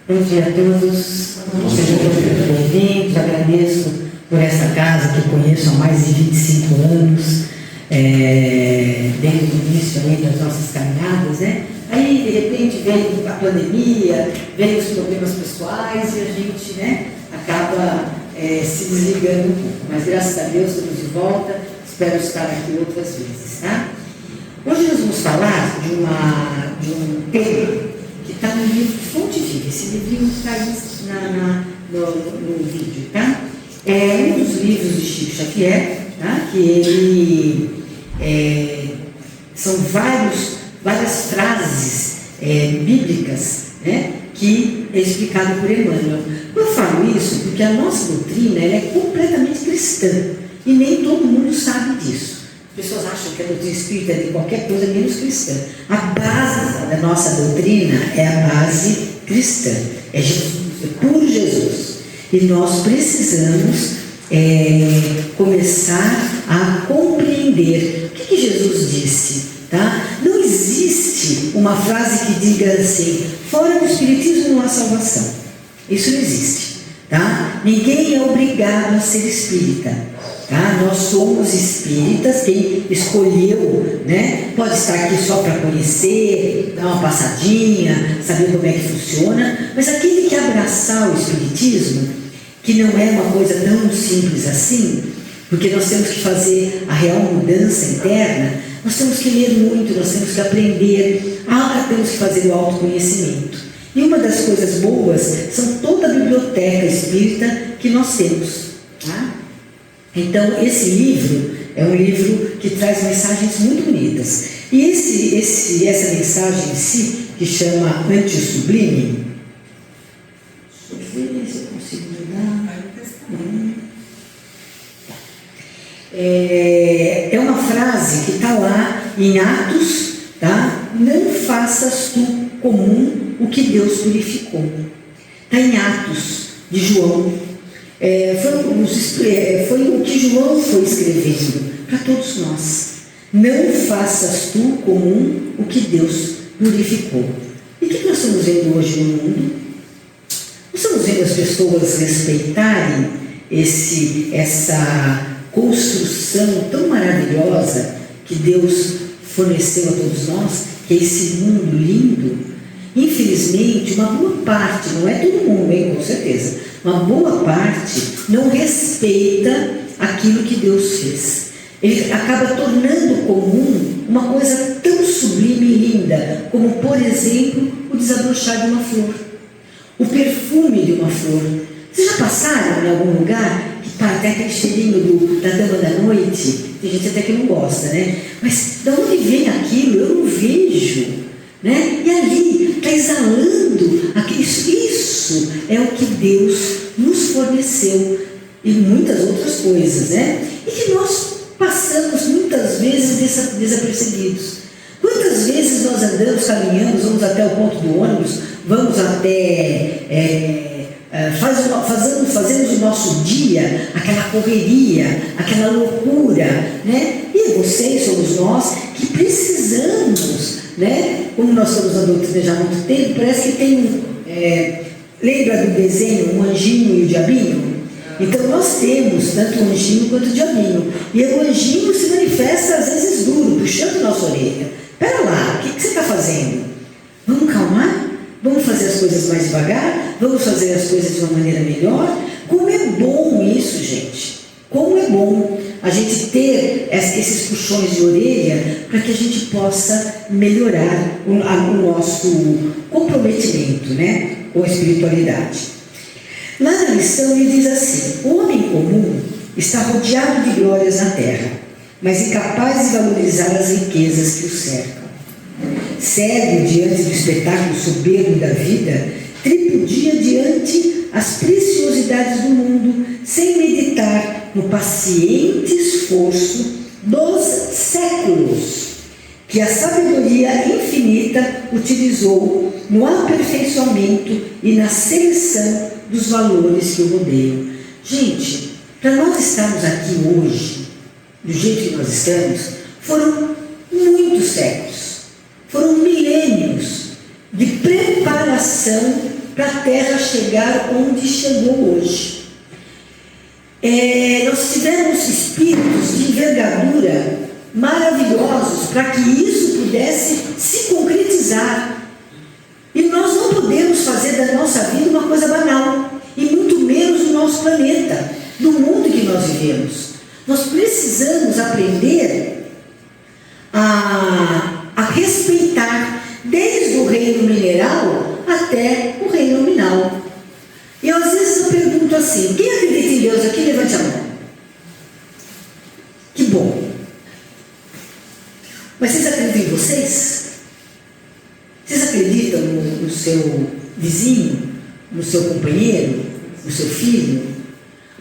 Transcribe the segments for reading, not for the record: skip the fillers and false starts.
Bom dia a todos, sejam todos bem-vindos. Agradeço por esta casa que conheço há mais de 25 anos, desde o início aí das nossas caminhadas, né? Aí, de repente, vem a pandemia, vem os problemas pessoais e a gente, né, acaba se desligando um pouco. Mas, graças a Deus, estamos de volta, espero estar aqui outras vezes, tá? Hoje nós vamos falar de um tema que está no livro Fonte Viva. Esse livrinho está aí no vídeo, tá? É um dos livros de Chico Xavier, tá? Que ele são várias frases bíblicas, né? Que é explicado por Emmanuel. Eu falo isso porque a nossa doutrina ela é completamente cristã e nem todo mundo sabe disso. As pessoas acham que a doutrina espírita é de qualquer coisa menos cristã. A base da nossa doutrina é a base cristã, é Jesus, é puro Jesus. E nós precisamos começar a compreender o que Jesus disse, tá? Não existe uma frase que diga assim: fora do espiritismo não há salvação. Isso não existe, tá? Ninguém é obrigado a ser espírita. Tá? Nós somos espíritas, quem escolheu, né, pode estar aqui só para conhecer, dar uma passadinha, saber como é que funciona, mas aquele que abraçar o espiritismo, que não é uma coisa tão simples assim, porque nós temos que fazer a real mudança interna, nós temos que ler muito, nós temos que aprender, temos que fazer o autoconhecimento. E uma das coisas boas são toda a biblioteca espírita que nós temos, tá? Então, esse livro é um livro que traz mensagens muito bonitas. E essa mensagem em si, que chama Ante o Sublime, deixa eu ver se eu consigo mudar. É uma frase que está lá em Atos, tá? Não faças tu comum o que Deus purificou. Está em Atos de João. Foi o que João foi escrevendo para todos nós. Não faças tu comum o que Deus purificou. E o que nós estamos vendo hoje no mundo? Nós estamos vendo as pessoas respeitarem essa construção tão maravilhosa que Deus forneceu a todos nós, que é esse mundo lindo. Infelizmente, uma boa parte, não é todo mundo, hein, com certeza, uma boa parte não respeita aquilo que Deus fez. Ele acaba tornando comum uma coisa tão sublime e linda, como, por exemplo, o desabrochar de uma flor, o perfume de uma flor. Vocês já passaram em algum lugar que está até aquele cheirinho da dama da noite? Tem gente até que não gosta, né? Mas de onde vem aquilo? Eu não vejo, né? E ali está exalando isso é o que Deus nos forneceu e muitas outras coisas, né? E que nós passamos muitas vezes desapercebidos. Quantas vezes nós andamos, caminhamos, vamos até o ponto do ônibus, vamos até fazemos o nosso dia, aquela correria, aquela loucura, né? E vocês somos nós que precisamos, né? Como nós somos na doutrina já há muito tempo, parece que tem lembra do desenho, um anjinho e o diabinho? Então nós temos tanto o anjinho quanto o diabinho. E o anjinho se manifesta às vezes duro, puxando nossa orelha. Pera lá, o que você está fazendo? Vamos calmar? Vamos fazer as coisas mais devagar? Vamos fazer as coisas de uma maneira melhor? Como é bom isso, gente! Como é bom a gente ter esses puxões de orelha para que a gente possa melhorar o nosso comprometimento, né, com a espiritualidade. Lá na lição ele diz assim: o homem comum está rodeado de glórias na terra, mas incapaz de valorizar as riquezas que o cercam. Cego diante do espetáculo soberbo da vida, tripudia diante as preciosidades do mundo, sem meditar no paciente esforço dos séculos que a sabedoria infinita utilizou no aperfeiçoamento e na seleção dos valores que o rodeiam. Gente, para nós estarmos aqui hoje, do jeito que nós estamos, foram muitos séculos, foram milênios de preparação para a Terra chegar onde chegou hoje. Nós tivemos espíritos de envergadura maravilhosos para que isso pudesse se concretizar. E nós não podemos fazer da nossa vida uma coisa banal, e muito menos do nosso planeta, do mundo que nós vivemos. Nós precisamos aprender a respeitar, desde o reino mineral até o reino nominal. E às vezes eu pergunto assim: quem acredita em Deus aqui? Levante a mão. Que bom. Mas vocês acreditam em vocês? Vocês acreditam no seu vizinho, no seu companheiro, no seu filho?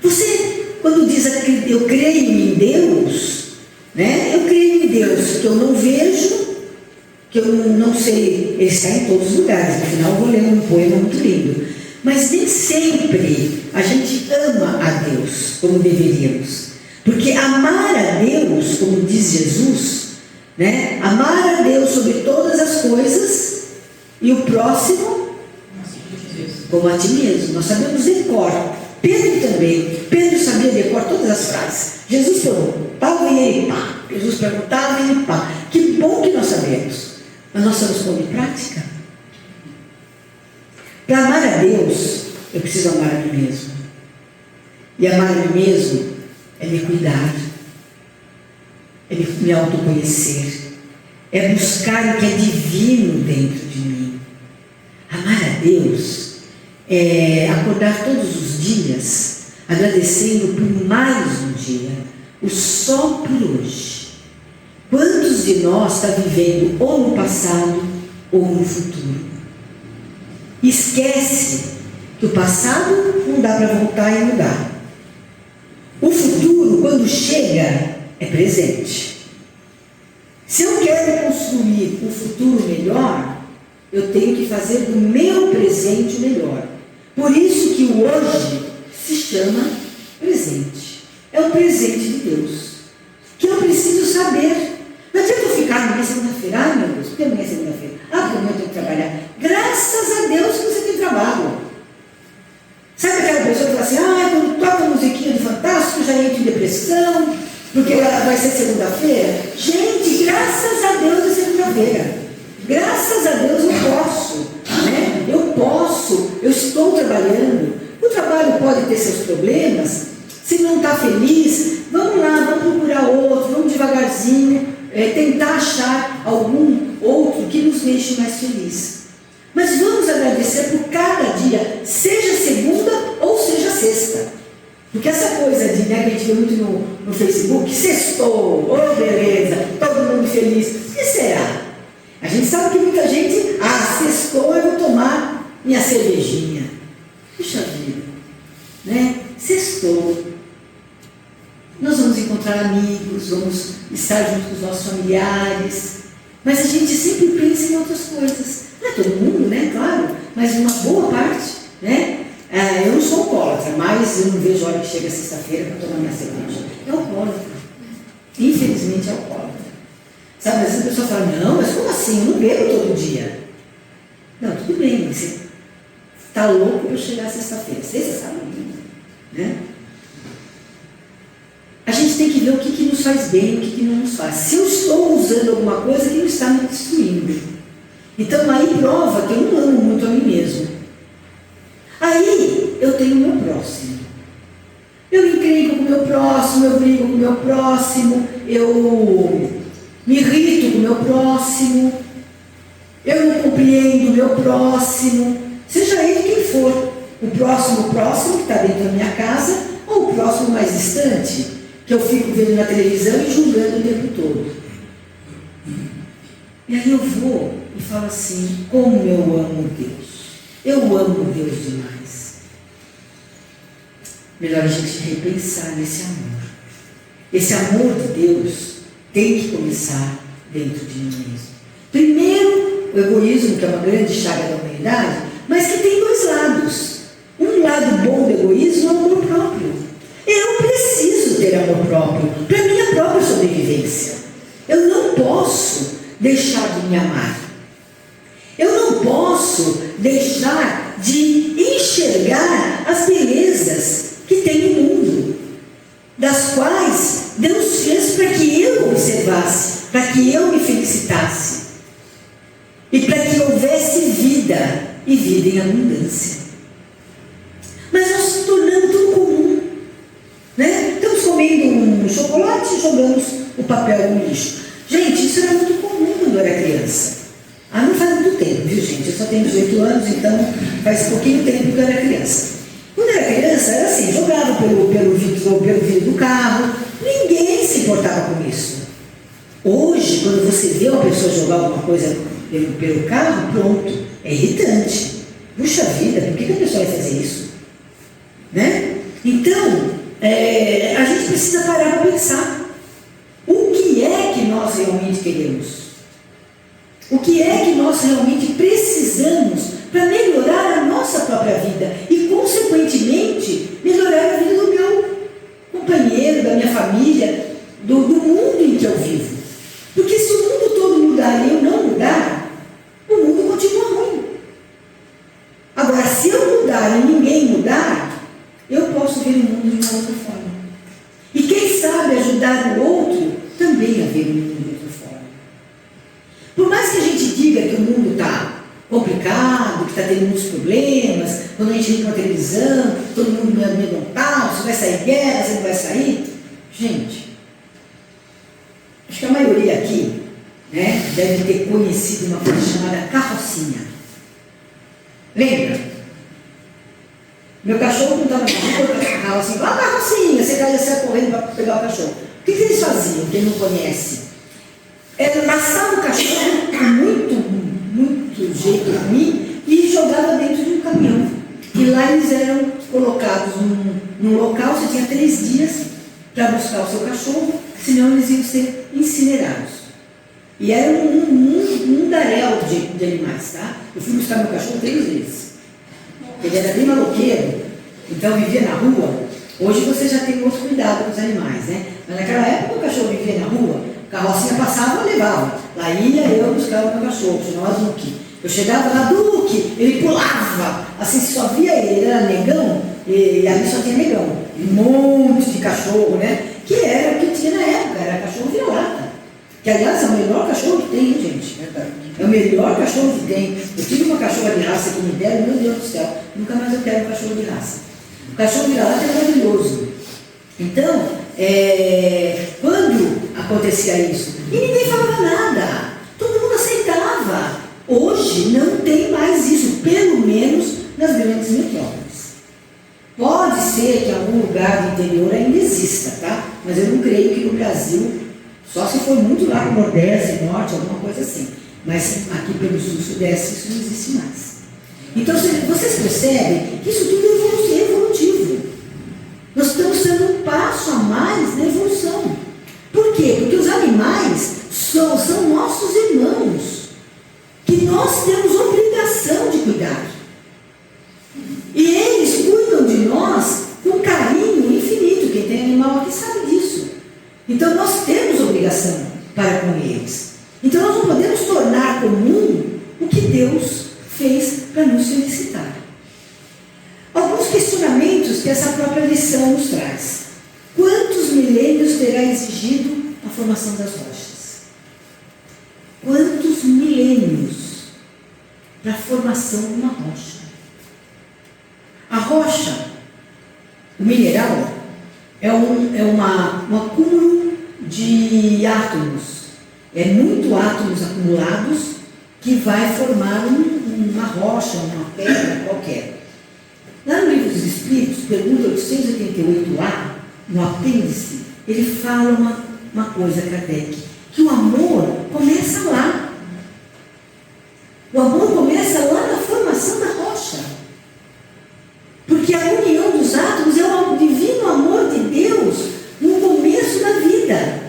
Você, quando diz eu creio em Deus, né? Eu creio em Deus que eu não vejo, que eu não sei, ele está em todos os lugares. No final eu vou ler um poema muito lindo. Mas nem sempre a gente ama a Deus como deveríamos. Porque amar a Deus, como diz Jesus, né? Amar a Deus sobre todas as coisas e o próximo como a ti mesmo. Nós sabemos de cor. Pedro também. Pedro sabia de cor todas as frases. Jesus perguntava e ele pá. Jesus perguntava e ele pá. Que bom que nós sabemos. Mas nós estamos pondo em prática. Para amar a Deus, eu preciso amar a mim mesmo. E amar a mim mesmo é me cuidar, é me autoconhecer, é buscar o que é divino dentro de mim. Amar a Deus é acordar todos os dias agradecendo por mais um dia, o só por hoje. Quantos de nós está vivendo ou no passado ou no futuro? Esquece que o passado não dá para voltar e mudar. O futuro, quando chega, é presente. Se eu quero construir um futuro melhor, eu tenho que fazer do meu presente o melhor. Por isso que o hoje se chama presente. É o presente de Deus, que eu preciso saber. Não adianta eu ficar amanhã segunda-feira. Ai meu Deus, porque amanhã é segunda-feira? Porque amanhã eu tenho que trabalhar. Graças a Deus que você tem trabalho. Sabe aquela pessoa que fala assim: quando toca a musiquinha do Fantástico já entra em depressão, porque vai ser segunda-feira? Gente, graças a Deus é segunda-feira. Graças a Deus eu posso, né? Eu posso, eu estou trabalhando. O trabalho pode ter seus problemas. Se não está feliz, vamos lá, vamos procurar outro, vamos devagarzinho, tentar achar algum outro que nos deixe mais felizes. Mas vamos agradecer por cada dia, seja segunda ou seja sexta. Porque essa coisa de, né, que a gente vê muito no Facebook, sextou, oh beleza, todo mundo feliz. O que será? A gente sabe que muita gente, sextou, eu vou tomar minha cervejinha. Puxa vida, né? Sextou. Nós vamos encontrar amigos, vamos estar junto com os nossos familiares. Mas a gente sempre pensa em outras coisas. Não é todo mundo, né? Claro, mas uma boa parte, né? Eu não sou alcoólatra, mas eu não vejo a hora que chega sexta-feira para tomar minha cerveja. É alcoólatra. Infelizmente é alcoólatra. Sabe, às vezes a pessoa fala: não, mas como assim? Eu não bebo todo dia. Não, tudo bem, mas você está louco para chegar sexta-feira. Sexta, sabe? Né? A gente tem que ver o que nos faz bem, o que não nos faz. Se eu estou usando alguma coisa que não está me destruindo, então aí prova que eu não amo muito a mim mesmo. Aí eu tenho o meu próximo. Eu encrenco com o meu próximo, eu brigo com o meu próximo, eu me irrito com o meu próximo, eu não compreendo o meu próximo, seja ele quem for. O próximo que está dentro da minha casa, ou o próximo mais distante, que eu fico vendo na televisão e julgando o tempo todo. E aí eu vou e falo assim: como eu amo Deus. Eu amo Deus demais. Melhor a gente repensar nesse amor. Esse amor de Deus tem que começar dentro de mim mesmo. Primeiro, o egoísmo, que é uma grande chaga da humanidade, mas que tem dois lados. Um lado bom do egoísmo é o amor próprio. Eu preciso ter amor próprio para a minha própria sobrevivência. Eu não posso deixar de me amar. Eu não posso posso deixar de enxergar as belezas que tem no mundo, das quais Deus fez para que eu observasse, para que eu me felicitasse e para que houvesse vida e vida em abundância. Mas nós se tornamos tudo comum, né? Estamos comendo um chocolate e jogamos o papel no lixo. Gente, isso era muito comum quando eu era criança. Não faz muito tempo, viu, gente? Eu só tenho 18 anos, então faz pouquinho tempo que eu era criança. Quando eu era criança, era assim, jogava pelo vidro do carro, ninguém se importava com isso. Hoje, quando você vê uma pessoa jogar alguma coisa pelo carro, pronto, é irritante. Puxa vida, por que a pessoa vai fazer isso? Né? Então, a gente precisa parar para pensar. O que é que nós realmente queremos? O que é que nós realmente precisamos para melhorar a nossa própria vida e, consequentemente, melhorar a vida do meu companheiro, da minha família, do mundo em que eu vivo? Porque se o mundo todo mudar e eu não mudar, o mundo continua ruim. Agora, se eu mudar e ninguém mudar, eu posso ver o mundo de uma outra forma. E quem sabe ajudar o outro também a ver o mundo de outra forma. Por mais que a gente diga que o mundo está complicado, que está tendo muitos problemas, quando a gente vê uma televisão, todo mundo meio tal, se vai sair guerra, se não vai sair. Gente, acho que a maioria aqui, né, deve ter conhecido uma coisa chamada carrocinha. Lembra? Meu cachorro não estava na rua, carro assim, carrocinha, você caía correndo para pegar o cachorro. O que eles faziam, quem não conhece? Passava o cachorro com muito jeito ruim e jogava dentro de um caminhão. E lá eles eram colocados num local, você tinha 3 dias para buscar o seu cachorro, senão eles iam ser incinerados. E era um mundaréu de animais, tá? Eu fui buscar meu cachorro 3 vezes. Ele era bem maloqueiro, então vivia na rua. Hoje você já tem outro cuidado com os animais, né? Mas naquela época o cachorro vivia na rua, a carrocinha passava e levava. Lá ia eu buscar o meu cachorro, chamava Duque. Eu chegava lá, Duque, ele pulava, assim, só via ele era negão, e ali só tinha negão. Um monte de cachorro, né? Que era o que tinha na época, era cachorro vira-lata. Que aliás é o melhor cachorro que tem, gente. É o melhor cachorro que tem. Eu tive uma cachorra de raça que me deram, meu Deus do céu, nunca mais eu quero um cachorro de raça. O cachorro vira-lata é maravilhoso. Então, quando acontecia isso, e ninguém falava nada, todo mundo aceitava. Hoje não tem mais isso, pelo menos nas grandes metrópoles. Pode ser que em algum lugar do interior ainda exista, tá? Mas eu não creio que no Brasil, só se for muito lá no Nordeste, Norte, alguma coisa assim. Mas aqui pelo Sul, Sudeste, isso não existe mais. Então, vocês percebem que isso tudo é evolutivo. Nós estamos dando um passo a mais na evolução. Por quê? Porque os animais são nossos irmãos, que nós temos obrigação de cuidar. E eles cuidam de nós com carinho infinito. Quem tem animal aqui sabe disso. Então nós temos obrigação para com eles. Então nós não podemos tornar comum o que Deus fez para nos felicitar. Alguns questionamentos que essa própria lição nos traz. Quantos milênios terá exigido a formação das rochas? Quantos milênios para a formação de uma rocha? A rocha, o mineral, é um acúmulo de átomos. É muito átomos acumulados que vai formar uma rocha, uma pedra qualquer. Lá no Livro dos Espíritos, pergunta 888A, no apêndice, ele fala uma coisa, Kardec, que o amor começa lá. O amor começa lá na formação da rocha. Porque a união dos átomos é o divino amor de Deus no começo da vida.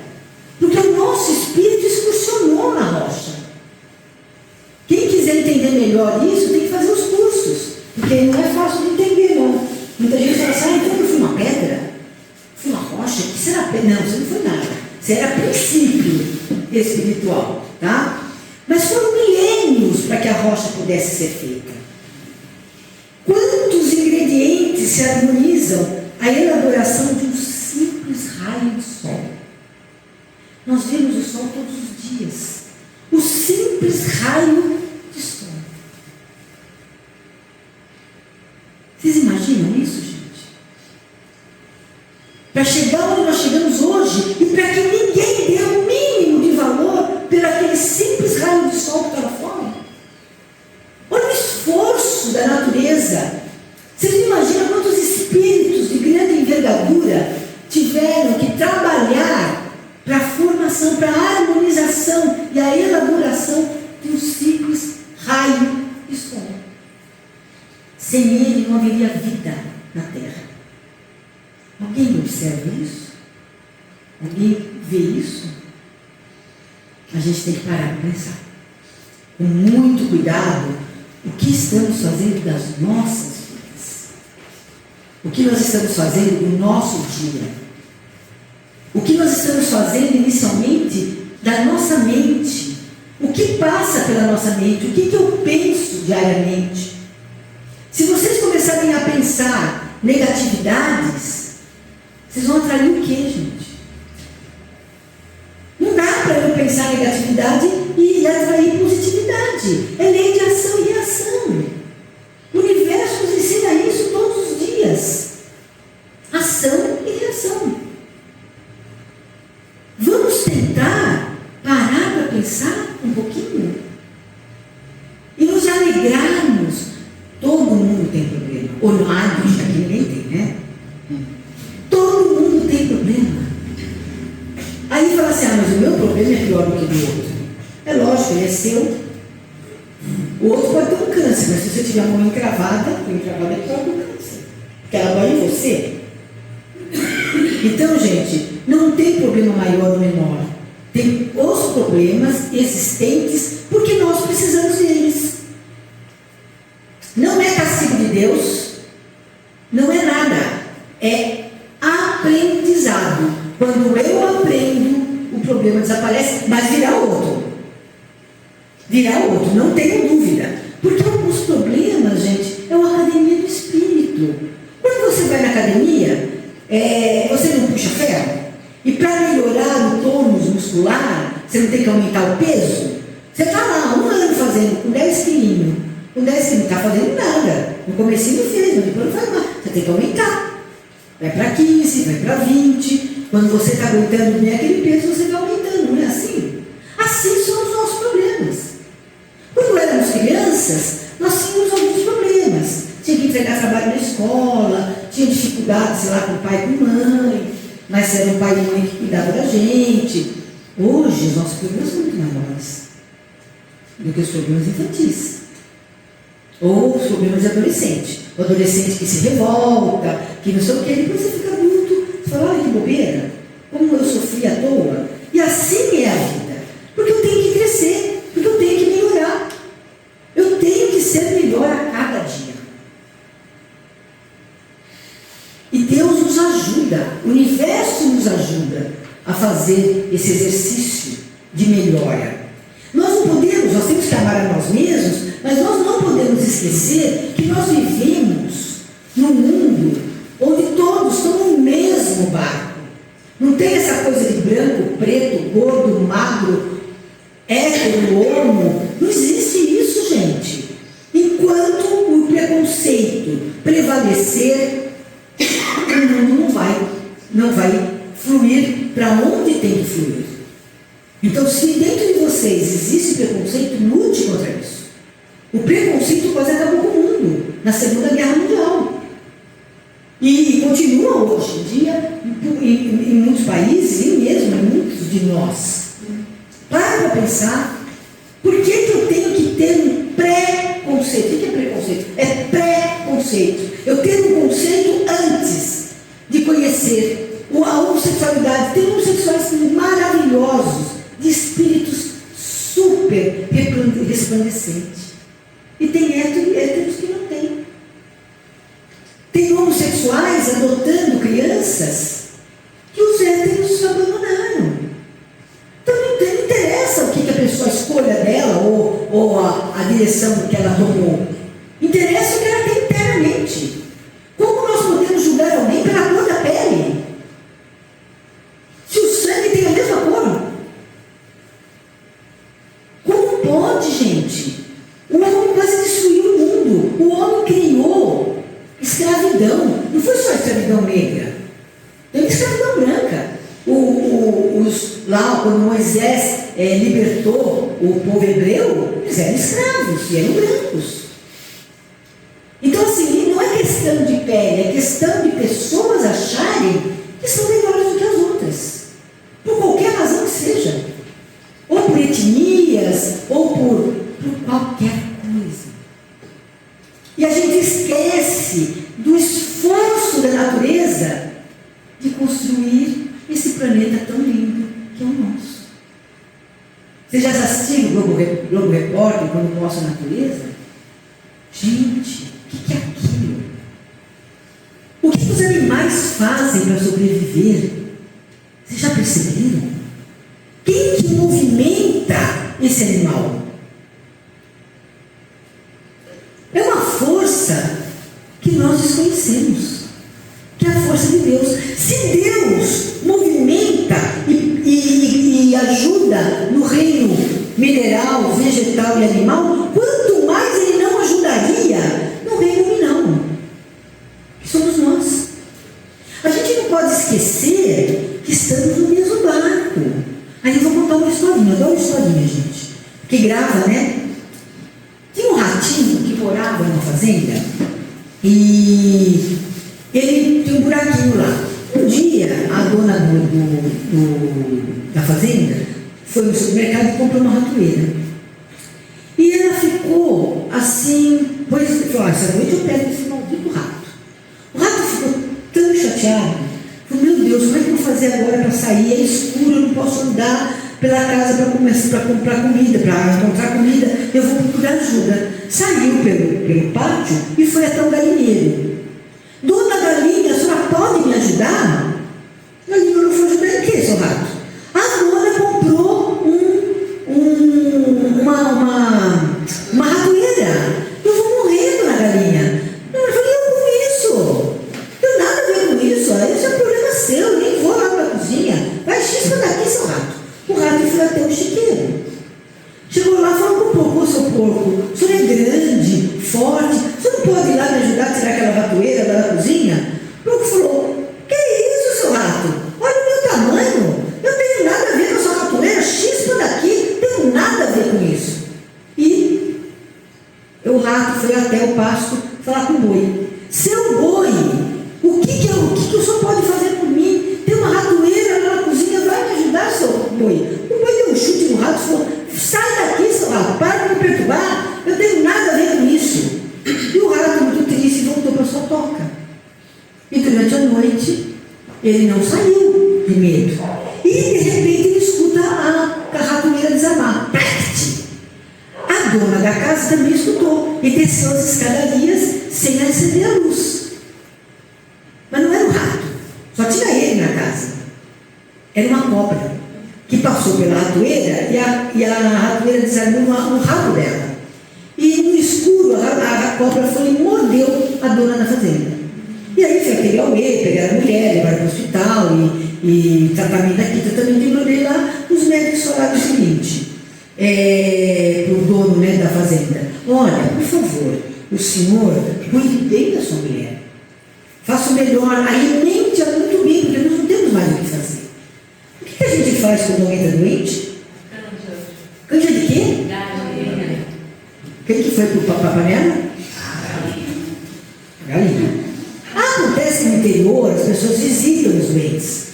Porque o nosso espírito excursionou na rocha. Quem quiser entender melhor isso, tem que fazer os cursos. Porque não é fácil de entender, não. Muita gente fala assim, então eu fui uma pedra? Fui uma rocha? O que será pedra? Não, você não foi nada. Você era princípio espiritual, tá? Mas foram milênios para que a rocha pudesse ser feita. Quantos ingredientes se harmonizam à elaboração de um simples raio de sol? Nós vemos o sol todos os dias. O simples raio de sol. Vocês imaginam isso, gente? Para chegar onde nós chegamos hoje e para que ninguém dê o mínimo de valor por aquele simples raio de sol que estava fora. Olha o esforço da natureza. Vocês não imaginam quantos espíritos de grande envergadura tiveram que trabalhar para a formação, para a harmonização e a elaboração de um simples raio de sol. Sem ele não haveria vida na Terra. Alguém observa isso? Alguém vê isso? A gente tem que parar para pensar. Com muito cuidado, o que estamos fazendo das nossas vidas? O que nós estamos fazendo do nosso dia? O que nós estamos fazendo inicialmente da nossa mente? O que passa pela nossa mente? O que eu penso diariamente? Se vocês começarem a pensar negatividades, vocês vão atrair o quê, gente? Não dá para eu pensar negatividade e atrair positividade. É lei de ação e reação. O universo nos ensina isso todos os dias. Ação e reação. Vamos tentar parar para pensar um pouquinho e nos alegrarmos. Todo mundo tem problema. Ou não há, aqui ninguém tem, né? Todo mundo tem problema. Aí fala assim, mas o meu problema é pior do que o do outro. É lógico, ele é seu. O outro pode ter um câncer, mas se você tiver a mão encravada é pior do câncer. Porque ela vai em você. Então, gente, não tem problema maior ou menor. Tem os problemas existentes porque nós precisamos deles. Não é castigo de Deus, não é nada. É aprendizado. Quando eu aprendo, o problema desaparece, mas virá outro. Virá outro, não tenho dúvida. Porque os problemas, gente, é uma academia do espírito. Quando você vai na academia, você não puxa ferro? E para melhorar o tônus muscular, você não tem que aumentar o peso? Você está lá 1 ano fazendo com 10 quilinhos. Com 10 quilinhos não está fazendo nada. No comecinho fez, mas depois não faz mais. Você tem que aumentar. Vai para 15, vai para 20. Quando você está aguentando bem aquele peso, você vai aumentando. Não é assim? Assim são os nossos problemas. Quando éramos crianças, nós tínhamos alguns problemas. Tinha que entregar trabalho na escola, tinha dificuldade, sei lá, com o pai e com a mãe, mas era o pai e a mãe que cuidavam da gente. Hoje, os nossos problemas são muito maiores do que os problemas infantis. Ou os problemas de adolescente. O adolescente que se revolta, que não sei o que, depois você fica adulto, você fala, olha que bobeira, como eu sofri à toa. E assim é a vida. Porque eu tenho que crescer, porque eu tenho que melhorar. Eu tenho que ser melhor a cada dia. E Deus nos ajuda, o universo nos ajuda a fazer esse exercício de melhora. Nós não podemos, nós temos que amar a nós mesmos, mas nós não podemos esquecer que nós vivemos num mundo onde todos estão no mesmo barco. Não tem essa coisa de branco, preto, gordo, magro, hétero, homo. Não existe isso, gente. Enquanto o preconceito prevalecer, o mundo não vai fluir para onde tem que fluir. Então, se dentro de vocês existe preconceito, lute contra isso. O preconceito quase acabou com o mundo na Segunda Guerra Mundial. E continua hoje em dia em muitos países e mesmo em muitos de nós. Para pensar, por que eu tenho que ter um pré-conceito? O que é preconceito? É pré-conceito. Eu tenho um conceito antes de conhecer a homossexualidade. Tem homossexuais maravilhosos, de espíritos super resplandecentes. E tem héteros que não tem. Tem homossexuais adotando crianças que os héteros abandonaram. Então não interessa o que a pessoa escolha dela ou a direção que ela gente? Como nós podemos julgar alguém pela cor da pele? Se o sangue tem a mesma cor? Como pode, gente? O homem quase destruiu o mundo. O homem criou escravidão. Não foi só a escravidão negra. Teve escravidão branca. Lá, quando Moisés libertou o povo hebreu, eles eram escravos e eram brancos. Então, assim, não é questão de pele, é questão de pessoas acharem que são melhores do que as outras, por qualquer razão que seja, ou por etnias, ou por qualquer coisa. E a gente esquece do esforço da natureza de construir esse planeta tão lindo que é o nosso. Vocês já assistiram o Globo Repórter quando mostra a natureza? Gente, o que é aquilo? O que os animais fazem para sobreviver? Vocês já perceberam? Quem que movimenta esse animal? É uma força que nós desconhecemos, que é a força de Deus. Se Deus movimenta e ajuda no reino mineral, vegetal e animal, quanto mais Ele não ajudaria no reino mineral, que somos nós. A gente não pode esquecer que estamos no mesmo barco. Aí eu vou contar uma historinha, eu adoro historinha, gente, que grava, né? Tinha um ratinho que morava numa fazenda e ele tinha um buraquinho lá. Um dia, a dona da fazenda foi no supermercado e comprou uma ratoeira. E ela ficou assim, pois falou, essa noite eu pego esse maldito rato. O rato ficou tão chateado, falou, meu Deus, como é que eu vou fazer agora para sair? É escuro, eu não posso andar pela casa para comprar comida, para encontrar comida, eu vou procurar ajuda. Saiu pelo pátio e foi até o galinheiro. Dona Galinha, a senhora pode me ajudar? A galinha não foi ajudar em quê, seu rato? A dona comprou uma ratoeira. Eu vou morrer, dona Galinha. Eu falei, eu com isso? Não tenho nada a ver com isso. Esse é um problema seu, eu nem vou lá para a cozinha. Vai chispa daqui, seu rato. O rato foi até o chiqueiro. Chegou lá e falou com o porco, ô seu porco, o senhor é grande, forte, o senhor não pode ir lá me ajudar a tirar aquela ratoeira da cozinha? O porco falou, que isso, seu rato? Olha o meu tamanho, eu não tenho nada a ver com a sua ratoeira, chispa daqui, não tenho nada a ver com isso. E o rato foi até o pasto falar com o boi. Seu boi, o que o senhor pode fazer por mim? Tem uma ratoeira lá na cozinha, vai me ajudar, seu boi? O boi deu um chute no rato e falou, sai daqui, seu rato, para de me perturbar, eu tenho nada a ver com isso. E o rato, muito triste, voltou para sua toca. E durante a noite, ele não saiu de medo. E de repente ele escuta a ratoeira desarmar. Peste! A dona da casa também escutou e desceu as escadarias sem acender a luz. Mas não era o rato, só tinha ele na casa. Era uma cobra que passou pela ratoeira e a ratoeira desarmou no rabo dela. E no escuro a cobra foi e mordeu a dona da fazenda. E aí foi aquele auê, pegaram a mulher, levaram para o hospital e tratamento aqui, tratamento de mandei lá. Os médicos falaram o seguinte, para o dono, né, da fazenda, olha, por favor, o senhor cuide bem da sua mulher. Faça o melhor, alimente-a muito bem, porque nós não temos mais o que fazer. O que a gente faz quando alguém está doente? Canja de quê? Quem que foi para a panela? Galinha. Acontece que no interior as pessoas visitam os doentes.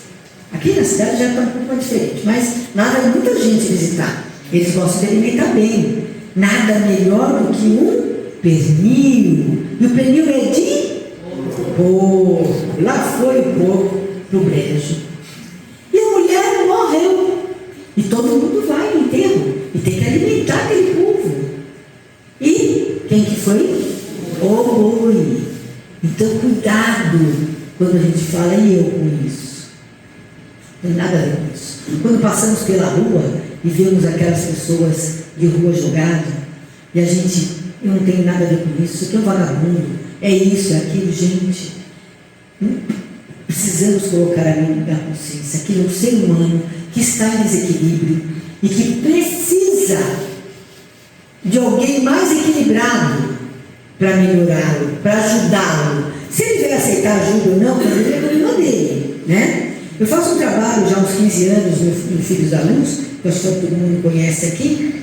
Aqui na cidade já está um pouco mais diferente, mas nada, muita gente visitar. Eles gostam de alimentar bem. Nada melhor do que um pernil. E o pernil é de porco. Lá foi o porco pro brejo. E a mulher morreu. E todo mundo vai no enterro. E tem que alimentar aquele povo. E quem que foi? O boi. Então cuidado quando a gente fala e eu com isso. Não tem nada a ver com isso. Quando passamos pela rua e vemos aquelas pessoas de rua jogadas, e a gente, eu não tenho nada a ver com isso, isso aqui é um vagabundo, é isso, é aquilo, gente. Precisamos colocar a mão na consciência. Aquilo é um ser humano que está em desequilíbrio e que precisa de alguém mais equilibrado para melhorá-lo, para ajudá-lo. Se ele vai aceitar ajuda ou não, ele é problema dele, né? Eu faço um trabalho já há uns 15 anos no Filhos da Luz, que eu acho que todo mundo conhece aqui,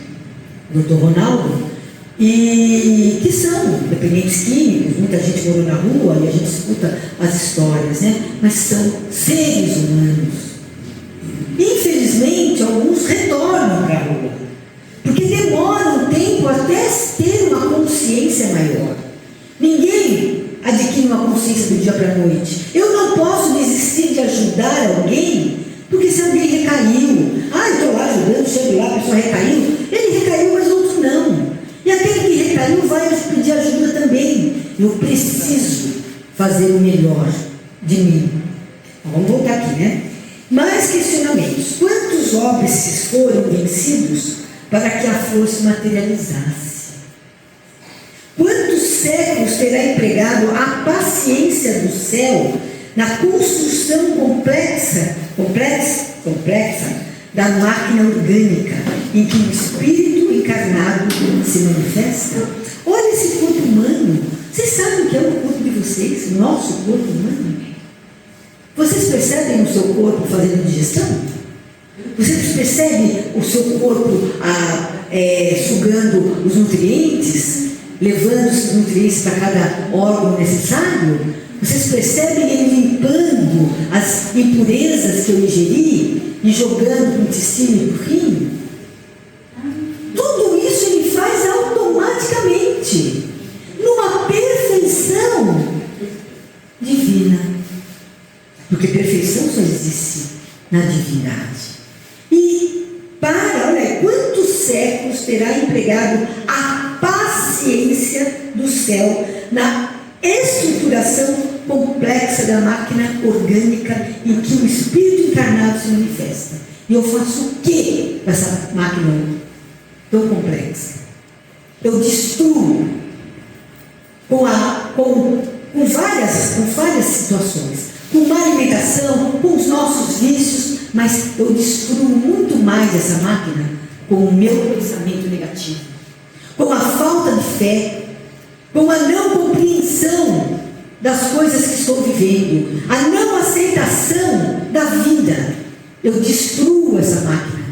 Dr. Ronaldo, e que são dependentes químicos, muita gente morou na rua e a gente escuta as histórias, né? Mas são seres humanos. Infelizmente, alguns retornam para a rua, porque demora um tempo até ter uma consciência maior. Ninguém adquire uma consciência do dia para a noite. Eu não posso desistir de ajudar alguém, porque se alguém recaiu, eu estou lá ajudando, chego lá, a pessoa recaiu, ele recaiu, mas outro não. E aquele que recaiu vai pedir ajuda também. Eu preciso fazer o melhor de mim. Então, vamos voltar aqui, né? Mais questionamentos. Quantos óbices foram vencidos para que a força materializasse? Quantos séculos terá empregado a paciência do céu na construção complexa da máquina orgânica em que o espírito encarnado se manifesta? Olha esse corpo humano. Vocês sabem o que é o corpo de vocês? O nosso corpo humano? Vocês percebem o seu corpo fazendo digestão? Vocês percebem o seu corpo sugando os nutrientes, levando os nutrientes para cada órgão necessário? Vocês percebem ele limpando as impurezas que eu ingeri e jogando para o intestino e para o rim? Tudo isso ele faz automaticamente, numa perfeição divina. Porque perfeição só existe na divindade. Olha, quantos séculos terá empregado a paciência do céu na estruturação complexa da máquina orgânica em que o espírito encarnado se manifesta? E eu faço o que com essa máquina tão complexa? Eu destruo com várias situações, com má alimentação, com os nossos vícios, mas eu destruo muito mais essa máquina com o meu pensamento negativo, com a falta de fé, com a não compreensão das coisas que estou vivendo, a não aceitação da vida. Eu destruo essa máquina,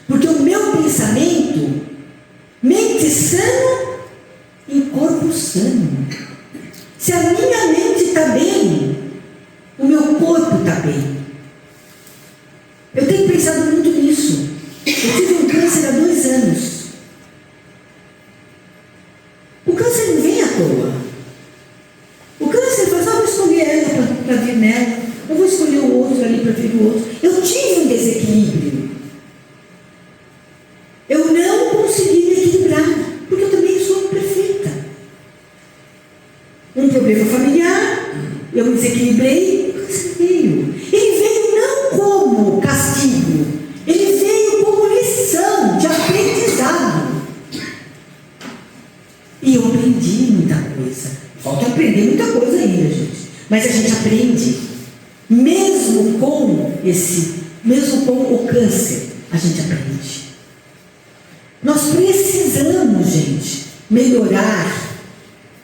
porque o meu pensamento, mente sana em corpo sano. Se a minha mente está bem, o meu corpo está bem. Eu tenho pensado muito nisso. Eu tive um câncer há 2 anos. O câncer não vem à toa. O câncer faz, vou escolher ela para vir nela, eu vou escolher o outro ali para vir o outro. Eu tive um desequilíbrio. Eu não consegui me equilibrar, porque eu também sou imperfeita. Um problema familiar, eu me desequilibrei, o câncer veio. Ele veio não como castigo, ele veio como lição de aprendizado. E eu aprendi muita coisa. Falta aprender muita coisa ainda, gente. Mas a gente aprende. Mesmo com o câncer, a gente aprende. Nós precisamos, gente, melhorar.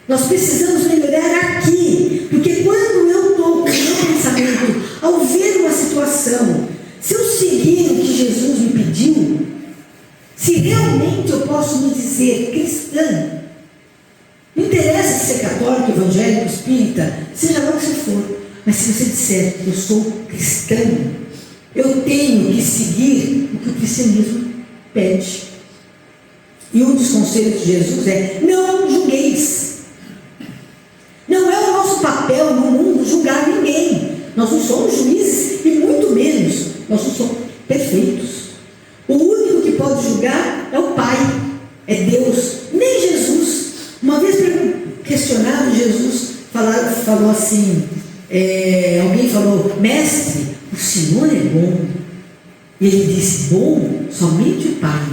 Nós precisamos melhorar aqui. Porque quando eu estou com o meu pensamento, ao ver uma situação, se eu seguir o que Jesus me pediu, se realmente eu posso me dizer cristã, não interessa se é católico, evangélico, espírita, seja lá o que você for, mas se você disser eu sou cristão, eu tenho que seguir o que o cristianismo pede. E um dos conselhos de Jesus é: não julgueis. Não é o nosso papel no mundo julgar ninguém. Nós não somos juízes e muito menos nós não somos perfeitos. O único que pode julgar é o Pai, é Deus, nem Jesus. Uma vez questionado, Jesus falou assim, alguém falou: mestre, o Senhor é bom. E ele disse: bom, somente o Pai,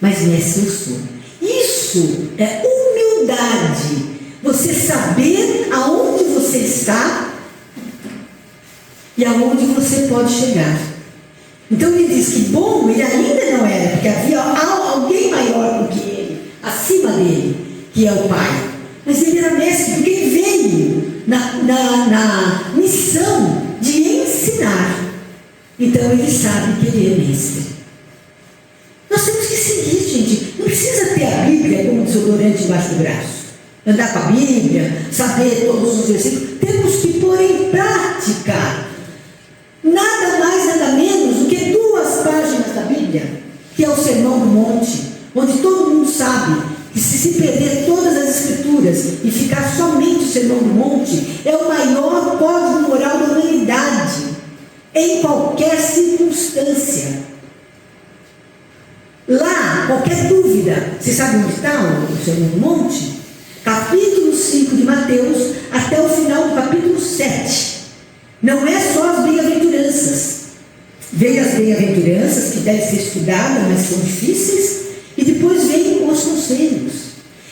mas mestre eu sou. Isso é humildade você saber aonde você está e aonde você pode chegar. Então ele diz que bom ele ainda não era, porque havia alguém maior do que ele, acima dele, que é o Pai. Mas ele era mestre, porque ele veio na missão de ensinar. Então ele sabe que ele é mestre. Nós temos que seguir, gente. Não precisa ter a Bíblia como desodorante embaixo do braço. Andar com a Bíblia, saber todos os versículos. Temos que pôr em prática. Nada mais, nada menos do que 2 páginas da Bíblia, que é o Sermão do Monte, onde todo mundo sabe que se perder todas as Escrituras e ficar somente o Sermão do Monte, é o maior código moral da humanidade, em qualquer circunstância. Lá, qualquer dúvida, você sabe onde está o Sermão do Monte? Capítulo 5 de Mateus, até o final do capítulo 7. Não é só as bem-aventuranças. Vem as bem-aventuranças, que devem ser estudadas, mas são difíceis, e depois vem os conselhos.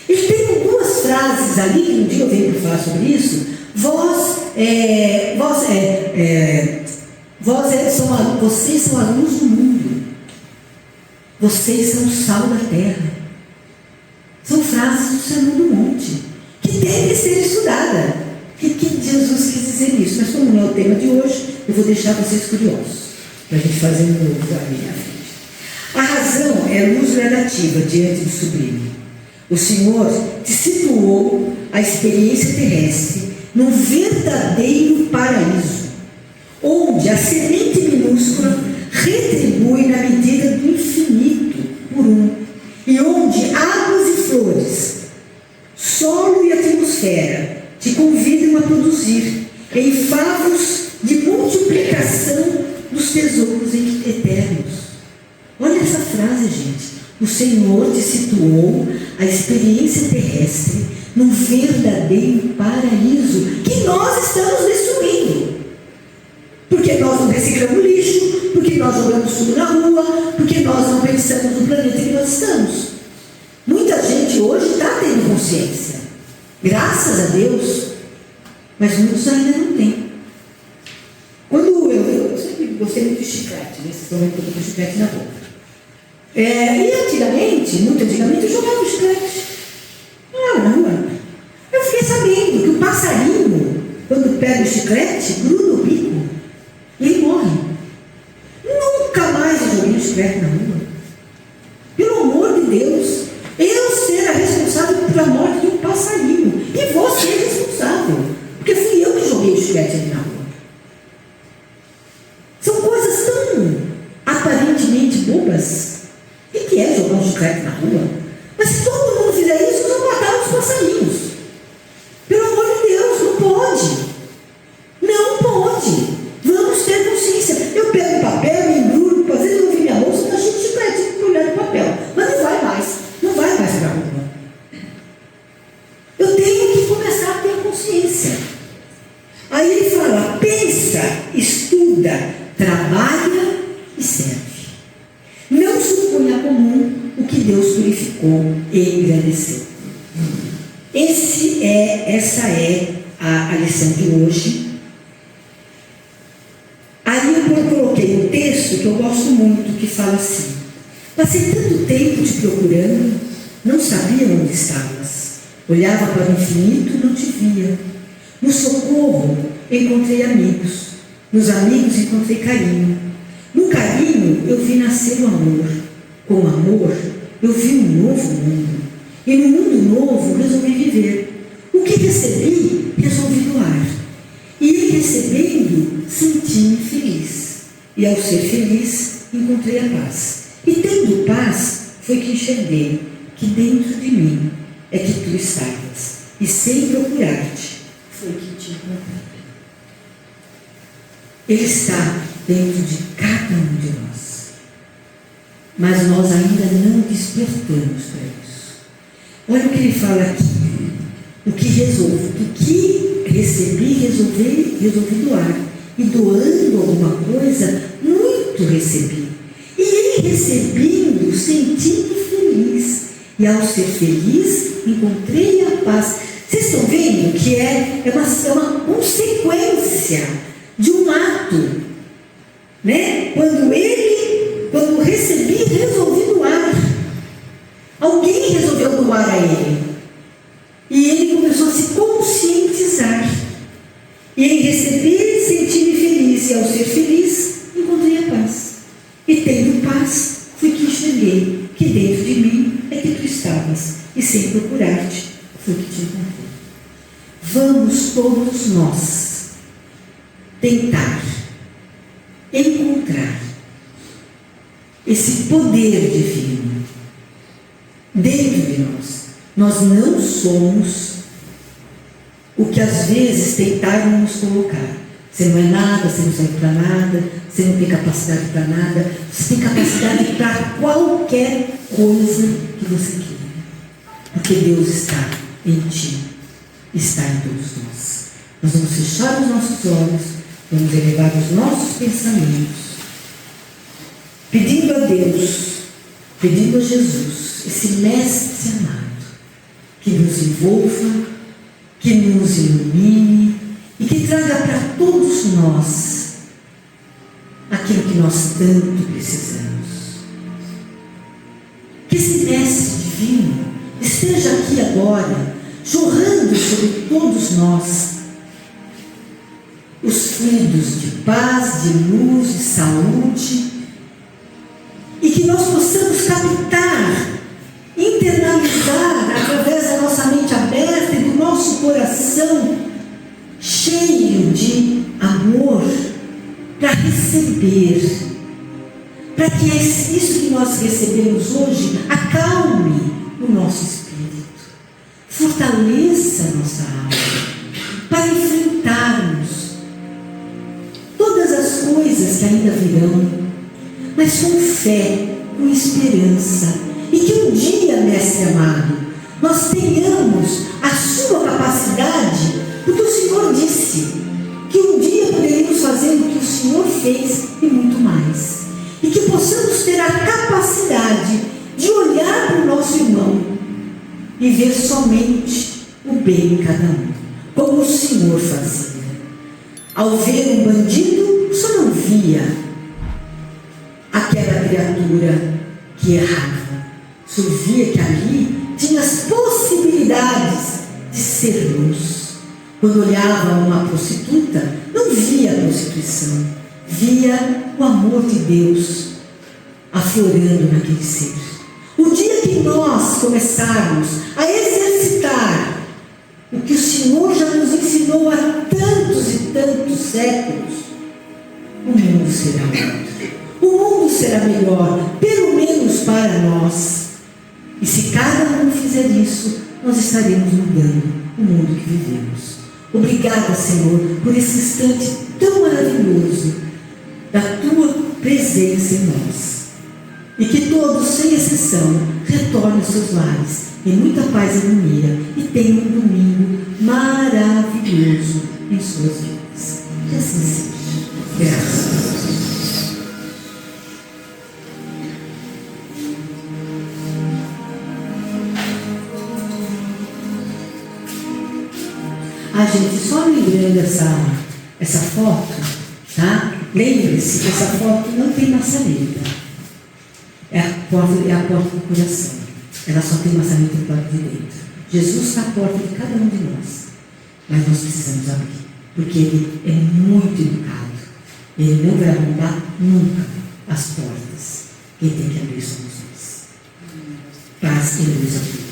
E tem 2 frases ali, que um dia eu venho para falar sobre isso. Vocês são a luz do mundo. Vocês são o sal da terra. São frases do Sermão do Monte, que devem ser estudadas. O que Jesus quis dizer nisso? Mas como não é o tema de hoje, eu vou deixar vocês curiosos, para a gente fazer um novo ali na frente. A razão é luz gradativa diante do sublime. O Senhor te situou a experiência terrestre num verdadeiro paraíso, onde a semente minúscula retribui na medida do infinito por um, e onde águas e flores, solo e atmosfera te convidam a produzir em favos de multiplicação dos tesouros eternos. Olha essa frase, gente. O Senhor te situou a experiência terrestre num verdadeiro paraíso que nós estamos destruindo. Porque nós não reciclamos lixo, porque nós jogamos tudo na rua, porque nós não pensamos no planeta que nós estamos. Muita gente hoje está tendo consciência, graças a Deus, mas muitos ainda não têm. Quando eu sempre gostei muito de chiclete, né? Vocês estão vendo que eu estou com chiclete na boca. E antigamente, muito antigamente, eu jogava chiclete na rua. Eu fiquei sabendo que o passarinho, quando pega o chiclete, gruda o bico e ele morre. Nunca mais eu joguei chiclete na rua. Pelo amor de Deus, eu ser a responsável pela morte de um passarinho. E vou ser responsável, porque fui eu que joguei o chiclete ali na rua. São coisas tão aparentemente bobas. O que é jogar um chiclete na rua? Mas se todo mundo fizer isso, nós vamos matar os passarinhos. Pelo amor de Deus, não pode. Não pode. Vamos ter consciência. Eu pego um papel, me embrulho, às vezes eu vi minha bolsa, está cheio de chiclete embrulhado de papel. Mas não vai mais. Não vai mais para a rua. Eu tenho que começar a ter consciência. Aí ele fala, pensa, estuda, trabalha e serve. Não suponha comum o que Deus purificou e engrandeceu. Essa é a lição de hoje. Aí eu coloquei um texto que eu gosto muito, que fala assim: passei tanto tempo te procurando, não sabia onde estavas. Olhava para o infinito, não te via. No socorro encontrei amigos, nos amigos encontrei carinho. No carinho eu vi nascer o amor. Com o amor eu vi um novo mundo. E no mundo novo resolvi viver. O que recebi, resolvi doar. E recebendo, senti-me feliz. E ao ser feliz, encontrei a paz. E tendo paz, foi que enxerguei que dentro de mim é que tu estavas. E sem procurar-te, foi que te encontrei. Ele está dentro de cada um de nós. Mas nós ainda não despertamos para isso. Olha o que ele fala aqui. O que recebi, resolvi doar. E doando alguma coisa, muito recebi. E em recebendo, senti-me feliz. E ao ser feliz, encontrei a paz. Vocês estão vendo que é uma consequência de um ato, né? Quando recebi, resolvi doar. Alguém resolveu doar a ele. E ele começou a se conscientizar. E em receber, senti-me feliz. E ao ser feliz, encontrei a paz. E tendo paz, fui que enxerguei que dentro de mim é que tu estavas. E sem procurar-te, foi que te encontrei. Vamos todos nós tentar encontrar esse poder divino dentro de nós. Nós não somos o que às vezes tentaram nos colocar. Você não é nada, você não serve para nada, você não tem capacidade para nada, você tem capacidade para qualquer coisa que você queira. Porque Deus está em ti, está em todos nós. Nós vamos fechar os nossos olhos, vamos elevar os nossos pensamentos, pedindo a Deus, pedindo a Jesus, esse Mestre amado, que nos envolva, que nos ilumine e que traga para todos nós aquilo que nós tanto precisamos. Que esse Mestre divino esteja aqui agora, jorrando sobre todos nós os fluidos de paz, de luz, de saúde, e que nós possamos captar, internalizar através da nossa mente aberta e do nosso coração cheio de amor para receber, para que isso que nós recebemos hoje acalme o nosso espírito, fortaleça a nossa alma para enfrentarmos todas as coisas que ainda virão, mas com fé, com esperança, e que um dia, Mestre amado, nós tenhamos a sua capacidade, porque o Senhor disse que um dia poderíamos fazer o que o Senhor fez e muito mais, e que possamos ter a capacidade de olhar para o nosso irmão e ver somente o bem em cada um, como o Senhor fazia. Ao ver um bandido, só não via aquela criatura que errava, só via que ali tinha as possibilidades de ser luz. Quando olhava uma prostituta, não via a prostituição, via o amor de Deus aflorando naquele ser. O dia que nós começarmos a exercitar o que o Senhor já nos ensinou há tantos e tantos séculos, o mundo será outro. O mundo será melhor, pelo menos para nós. E se cada um fizer isso, nós estaremos mudando o mundo que vivemos. Obrigada, Senhor, por esse instante tão maravilhoso da Tua presença em nós. E que todos, sem exceção, retornem aos seus lares em muita paz e harmonia e tenham um domingo maravilhoso em suas vidas. Que assim seja. Graças a Deus. Gente, só lembrando essa foto, tá? Lembre-se que essa foto não tem maçaneta. É a porta do coração. Ela só tem maçaneta do lado de dentro. Jesus está à porta de cada um de nós. Mas nós precisamos abrir. Porque Ele é muito educado. Ele não vai arrombar nunca as portas. Quem tem que abrir somos nós. Paz e luz a todos.